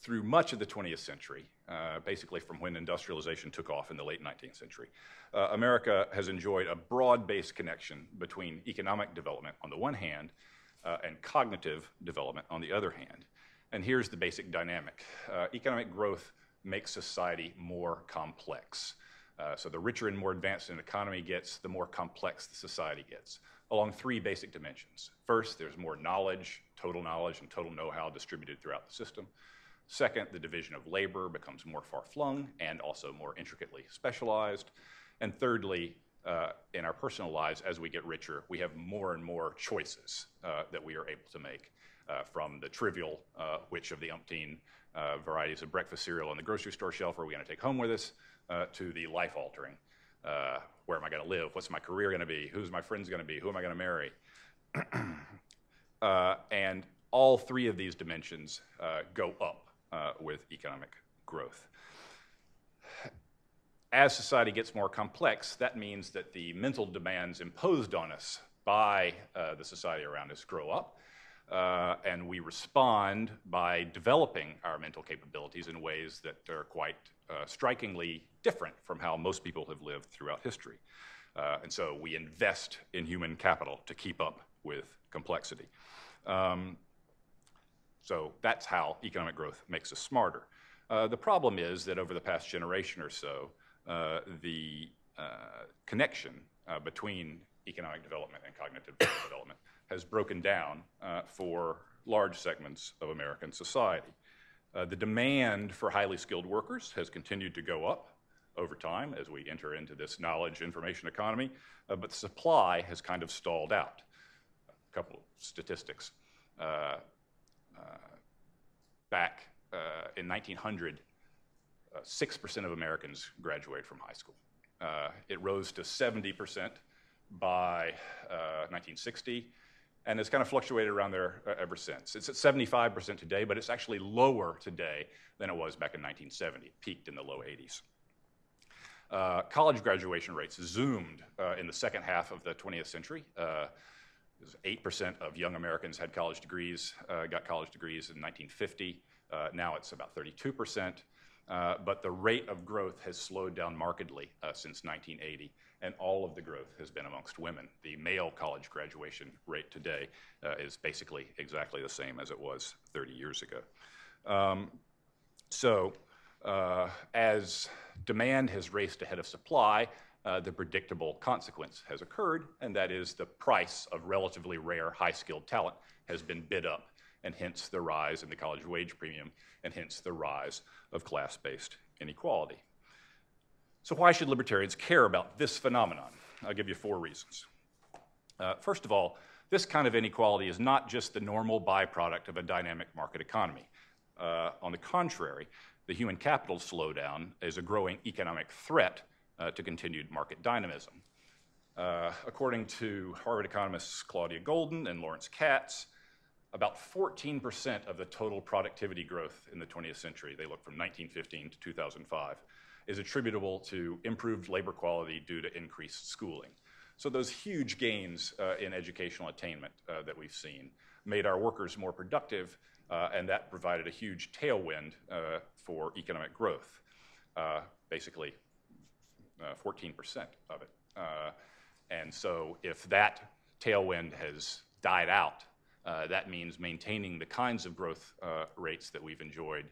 through much of the 20th century, basically from when industrialization took off in the late 19th century, America has enjoyed a broad-based connection between economic development on the one hand and cognitive development on the other hand. And here's the basic dynamic. Economic growth makes society more complex. So the richer and more advanced an economy gets, the more complex the society gets, along three basic dimensions. First, there's more knowledge, and total know-how distributed throughout the system. Second, the division of labor becomes more far-flung and also more intricately specialized. And thirdly, in our personal lives, as we get richer, we have more and more choices that we are able to make, from the trivial, which of the umpteen varieties of breakfast cereal on the grocery store shelf are we going to take home with us, to the life-altering, where am I going to live, what's my career going to be, who's my friends going to be, who am I going to marry? And all three of these dimensions go up with economic growth. As society gets more complex, that means that the mental demands imposed on us by the society around us grow up, and we respond by developing our mental capabilities in ways that are quite strikingly different from how most people have lived throughout history. And so we invest in human capital to keep up with complexity. So that's how economic growth makes us smarter. The problem is that over the past generation or so, the connection between economic development and cognitive development has broken down for large segments of American society. The demand for highly skilled workers has continued to go up over time as we enter into this knowledge information economy, but the supply has kind of stalled out. A couple of statistics. Back in 1900, 6% of Americans graduated from high school. It rose to 70% by 1960, and it's kind of fluctuated around there ever since. It's at 75% today, but it's actually lower today than it was back in 1970. It peaked in the low 80s. College graduation rates zoomed in the second half of the 20th century. 8% of young Americans had college degrees, got college degrees in 1950. Now it's about 32%. But the rate of growth has slowed down markedly since 1980, and all of the growth has been amongst women. The male college graduation rate today is basically exactly the same as it was 30 years ago. As demand has raced ahead of supply, the predictable consequence has occurred, and that is the price of relatively rare, high-skilled talent has been bid up, and hence the rise in the college wage premium, and hence the rise of class-based inequality. So why should libertarians care about this phenomenon? I'll give you 4 reasons. First of all, this kind of inequality is not just the normal byproduct of a dynamic market economy. On the contrary, the human capital slowdown is a growing economic threat to continued market dynamism. According to Harvard economists Claudia Golden and Lawrence Katz, about 14% of the total productivity growth in the 20th century, they look from 1915 to 2005, is attributable to improved labor quality due to increased schooling. So those huge gains in educational attainment that we've seen made our workers more productive, and that provided a huge tailwind for economic growth, basically 14% of it. And so if that tailwind has died out, that means maintaining the kinds of growth rates that we've enjoyed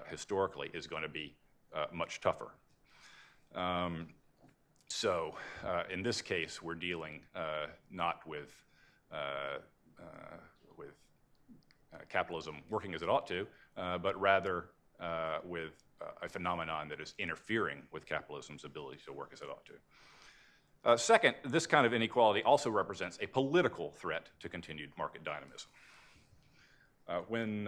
historically is going to be much tougher. In this case, we're dealing not with capitalism working as it ought to, but rather with a phenomenon that is interfering with capitalism's ability to work as it ought to. Second, this kind of inequality also represents a political threat to continued market dynamism. When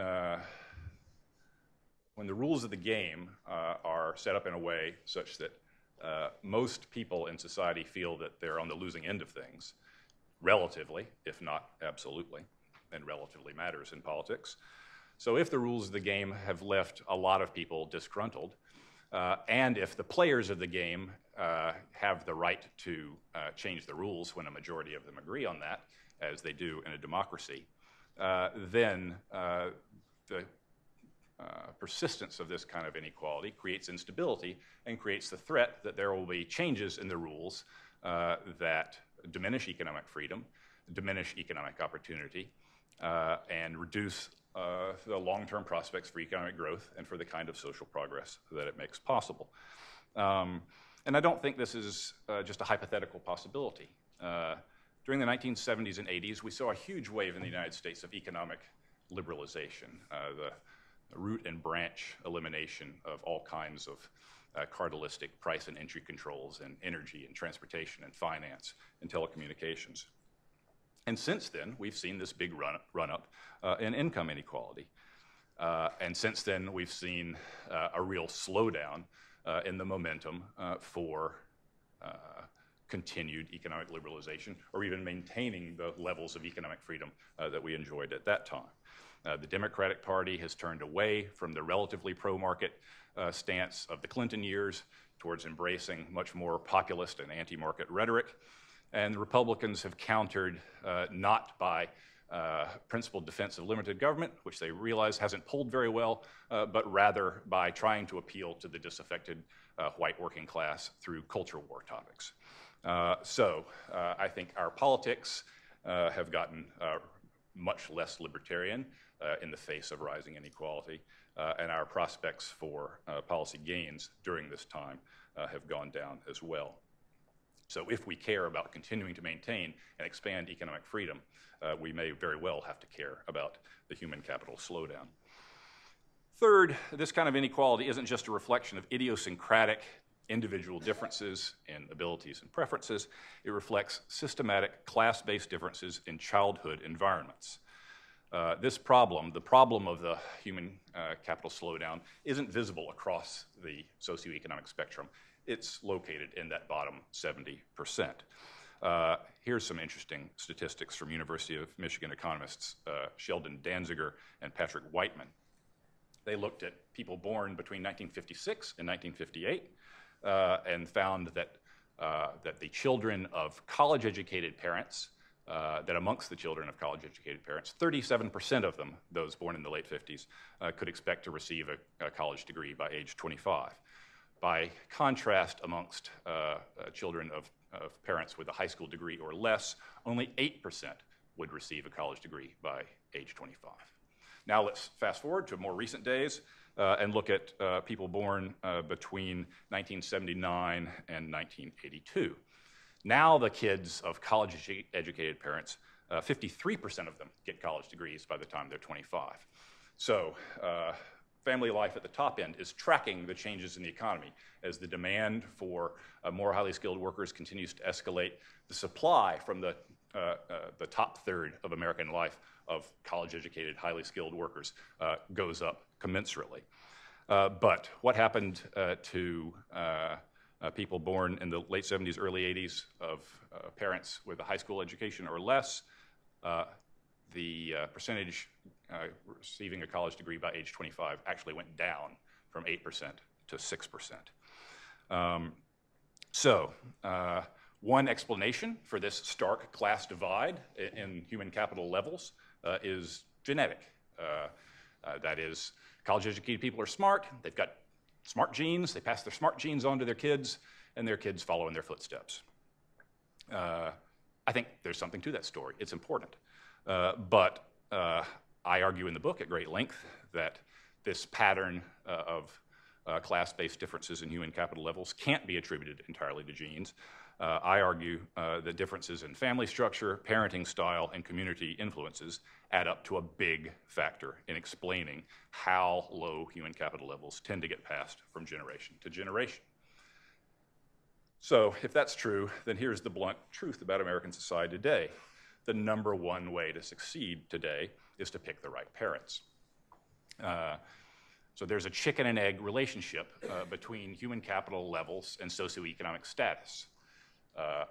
the rules of the game are set up in a way such that most people in society feel that they're on the losing end of things, relatively, if not absolutely, and relatively matters in politics. So if the rules of the game have left a lot of people disgruntled, and if the players of the game have the right to change the rules when a majority of them agree on that, as they do in a democracy, then the persistence of this kind of inequality creates instability and creates the threat that there will be changes in the rules that diminish economic freedom, diminish economic opportunity, and reduce the long-term prospects for economic growth and for the kind of social progress that it makes possible. And I don't think this is just a hypothetical possibility. During the 1970s and 80s, we saw a huge wave in the United States of economic liberalization, the root and branch elimination of all kinds of cartelistic price and entry controls in energy and transportation and finance and telecommunications. And since then, we've seen this big run-up in income inequality. And since then, we've seen a real slowdown in the momentum for continued economic liberalization, or even maintaining the levels of economic freedom that we enjoyed at that time. The Democratic Party has turned away from the relatively pro-market stance of the Clinton years towards embracing much more populist and anti-market rhetoric. And the Republicans have countered not by principled defense of limited government, which they realize hasn't pulled very well, but rather by trying to appeal to the disaffected white working class through culture war topics. So I think our politics have gotten much less libertarian in the face of rising inequality, and our prospects for policy gains during this time have gone down as well. So if we care about continuing to maintain and expand economic freedom, we may very well have to care about the human capital slowdown. Third, this kind of inequality isn't just a reflection of idiosyncratic individual differences in abilities and preferences. It reflects systematic class-based differences in childhood environments. This problem, the problem of the human capital slowdown, isn't visible across the socioeconomic spectrum. It's located in that bottom 70%. Here's some interesting statistics from University of Michigan economists Sheldon Danziger and Patrick Whiteman. They looked at people born between 1956 and 1958 and found that, that the children of college-educated parents, that amongst the children of college-educated parents, 37% of them, those born in the late 50s, could expect to receive a college degree by age 25. By contrast, amongst children of parents with a high school degree or less, only 8% would receive a college degree by age 25. Now let's fast forward to more recent days and look at people born between 1979 and 1982. Now the kids of college-educated parents, 53% of them get college degrees by the time they're 25. So family life at the top end is tracking the changes in the economy. As the demand for more highly skilled workers continues to escalate, the supply from the top third of American life of college-educated, highly skilled workers goes up commensurately. But what happened to people born in the late 70s, early 80s of parents with a high school education or less? The percentage receiving a college degree by age 25 actually went down from 8% to 6%. So one explanation for this stark class divide in human capital levels is genetic. That is, college-educated people are smart, they've got smart genes, they pass their smart genes on to their kids, and their kids follow in their footsteps. I think there's something to that story. It's important. But I argue in the book at great length that this pattern of class-based differences in human capital levels can't be attributed entirely to genes. I argue that differences in family structure, parenting style, and community influences add up to a big factor in explaining how low human capital levels tend to get passed from generation to generation. So if that's true, then here's the blunt truth about American society today. The number one way to succeed today is to pick the right parents. So there's a chicken and egg relationship between human capital levels and socioeconomic status.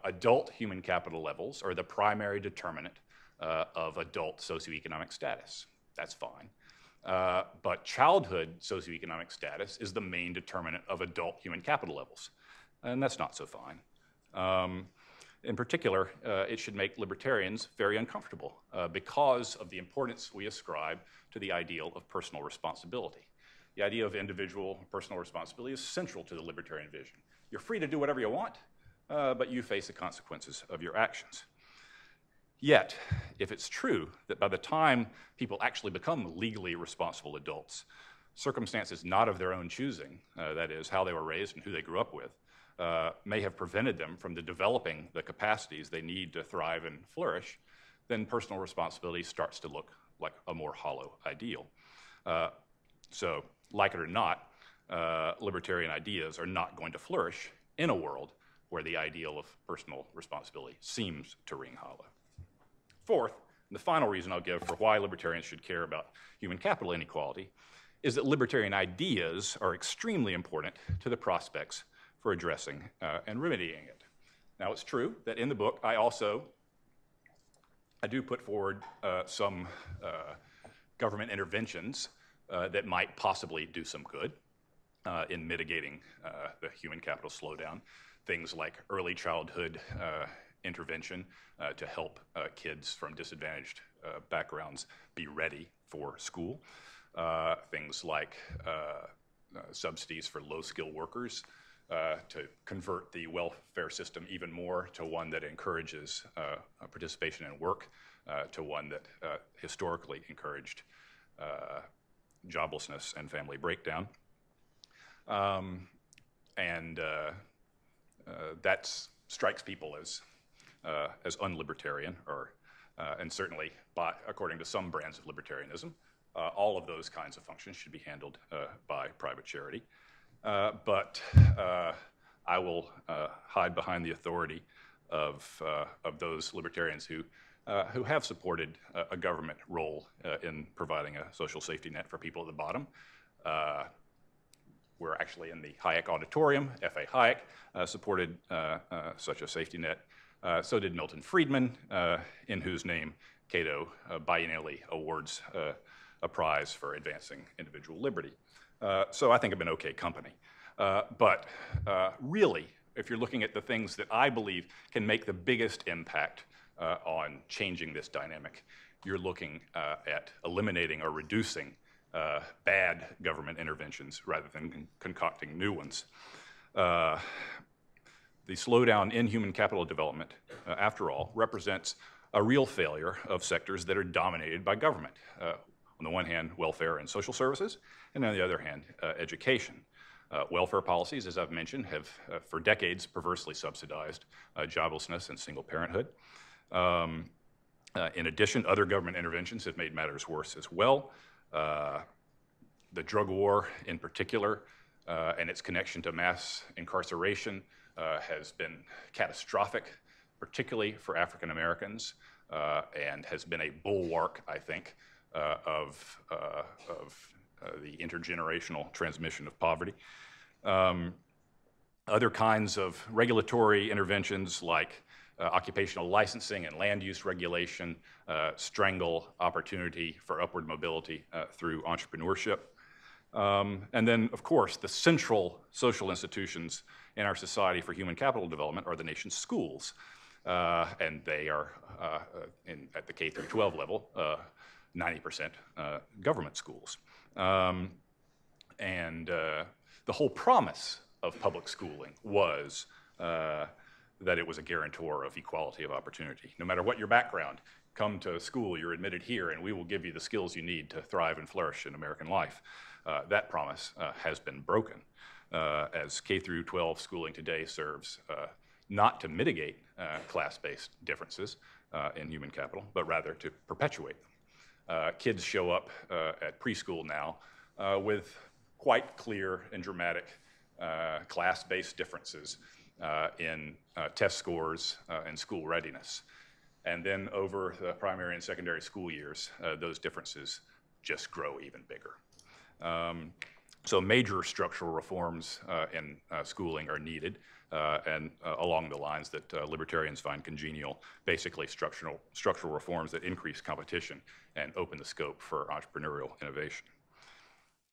Adult human capital levels are the primary determinant of adult socioeconomic status. That's fine. But childhood socioeconomic status is the main determinant of adult human capital levels, and that's not so fine. In particular, it should make libertarians very uncomfortable because of the importance we ascribe to the ideal of personal responsibility. the idea of individual personal responsibility is central to the libertarian vision. You're free to do whatever you want, but you face the consequences of your actions. Yet, if it's true that by the time people actually become legally responsible adults, circumstances not of their own choosing, that is, how they were raised and who they grew up with, may have prevented them from developing the capacities they need to thrive and flourish, then personal responsibility starts to look like a more hollow ideal. So, like it or not, libertarian ideas are not going to flourish in a world where the ideal of personal responsibility seems to ring hollow. Fourth, and the final reason I'll give for why libertarians should care about human capital inequality is that libertarian ideas are extremely important to the prospects for addressing and remedying it. Now, it's true that in the book I do put forward some government interventions that might possibly do some good in mitigating the human capital slowdown. Things like early childhood intervention to help kids from disadvantaged backgrounds be ready for school. Things like subsidies for low-skilled workers to convert the welfare system even more to one that encourages participation in work, to one that historically encouraged joblessness and family breakdown. That strikes people as unlibertarian, and certainly, according to some brands of libertarianism, all of those kinds of functions should be handled by private charity. But I will hide behind the authority of those libertarians who have supported a government role in providing a social safety net for people at the bottom. We're actually in the Hayek auditorium. F.A. Hayek supported such a safety net. So did Milton Friedman, in whose name Cato biennially awards a prize for advancing individual liberty. So I think I'm in okay company. But really, if you're looking at the things that I believe can make the biggest impact on changing this dynamic, you're looking at eliminating or reducing bad government interventions rather than concocting new ones. The slowdown in human capital development, after all, represents a real failure of sectors that are dominated by government. On the one hand, welfare and social services, and on the other hand, education. Welfare policies, as I've mentioned, have for decades perversely subsidized joblessness and single parenthood. In addition, other government interventions have made matters worse as well. The drug war in particular and its connection to mass incarceration has been catastrophic, particularly for African Americans, and has been a bulwark, I think, of the intergenerational transmission of poverty. Other kinds of regulatory interventions like occupational licensing and land use regulation strangle opportunity for upward mobility through entrepreneurship. And then, of course, the central social institutions in our society for human capital development are the nation's schools. And they are, at the K through 12 level, 90% government schools. The whole promise of public schooling was that it was a guarantor of equality of opportunity. No matter what your background, come to school, you're admitted here, and we will give you the skills you need to thrive and flourish in American life. That promise has been broken, as K through 12 schooling today serves not to mitigate class-based differences in human capital, but rather to perpetuate them. Kids show up at preschool now with quite clear and dramatic class-based differences in test scores and school readiness. And then over the primary and secondary school years, those differences just grow even bigger. So major structural reforms in schooling are needed, and along the lines that libertarians find congenial, basically structural reforms that increase competition and open the scope for entrepreneurial innovation.